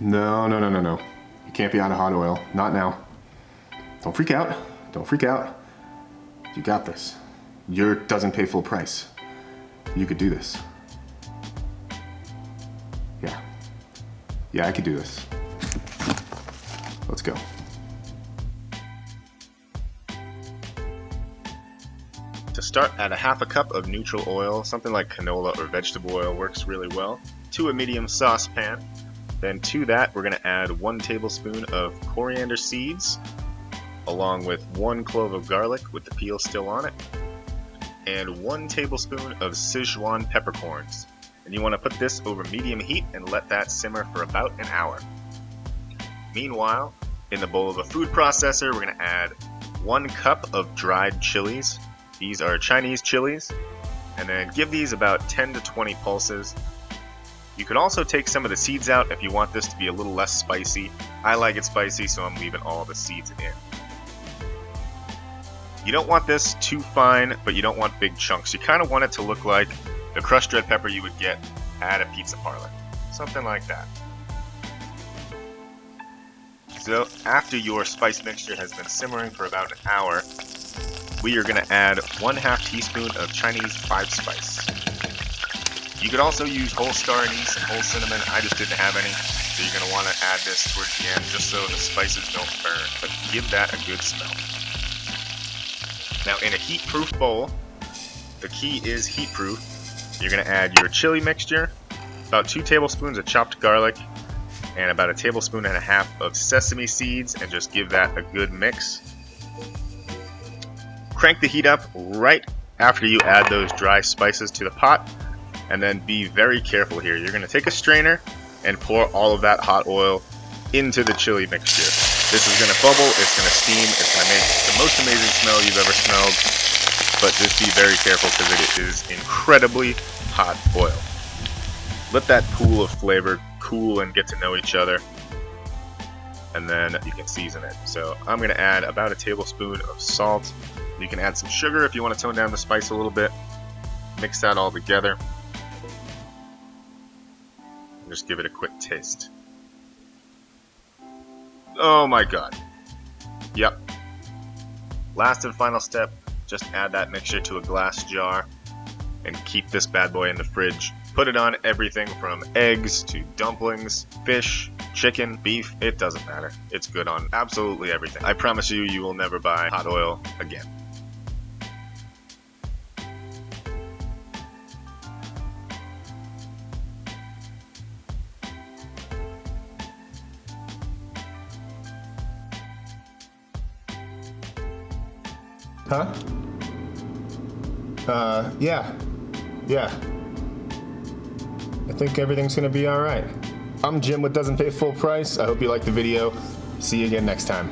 No, no, no, no, no. You can't be out of hot oil. Not now. Don't freak out. Don't freak out. You got this. Your doesn't pay full price. You could do this. Yeah. Yeah, I could do this. Let's go. To start, add a half a cup of neutral oil. Something like canola or vegetable oil works really well, to a medium saucepan. Then to that, we're going to add 1 tablespoon of coriander seeds, along with 1 clove of garlic with the peel still on it, and 1 tablespoon of Sichuan peppercorns. And you want to put this over medium heat and let that simmer for about an hour. Meanwhile, in the bowl of a food processor, we're going to add 1 cup of dried chilies. These are Chinese chilies, and then give these about 10 to 20 pulses. You could also take some of the seeds out if you want this to be a little less spicy. I like it spicy, so I'm leaving all the seeds in. You don't want this too fine, but you don't want big chunks. You kind of want it to look like the crushed red pepper you would get at a pizza parlor. Something like that. So after your spice mixture has been simmering for about an hour, we are going to add 1/2 teaspoon of Chinese 5 spice. You could also use whole star anise and whole cinnamon. I just didn't have any, so you're going to want to add this towards the end just so the spices don't burn, but give that a good smell. Now in a heat-proof bowl, the key is heat-proof, you're going to add your chili mixture, about 2 tablespoons of chopped garlic, and about 1.5 tablespoons of sesame seeds, and just give that a good mix. Crank the heat up right after you add those dry spices to the pot, and then be very careful here. You're going to take a strainer and pour all of that hot oil into the chili mixture. This is going to bubble, it's going to steam, it's going to make the most amazing smell you've ever smelled, but just be very careful because it is incredibly hot oil. Let that pool of flavor cool and get to know each other, and then you can season it. So I'm going to add about 1 tablespoon of salt. You can add some sugar if you want to tone down the spice a little bit. Mix that all together. Just give it a quick taste. Oh my god. Yep. Last and final step, just add that mixture to a glass jar and keep this bad boy in the fridge. Put it on everything from eggs to dumplings, fish, chicken, beef, it doesn't matter. It's good on absolutely everything. I promise you, you will never buy hot oil again. Huh? Yeah. Yeah. I think everything's gonna be alright. I'm Jim with Doesn't Pay Full Price. I hope you liked the video. See you again next time.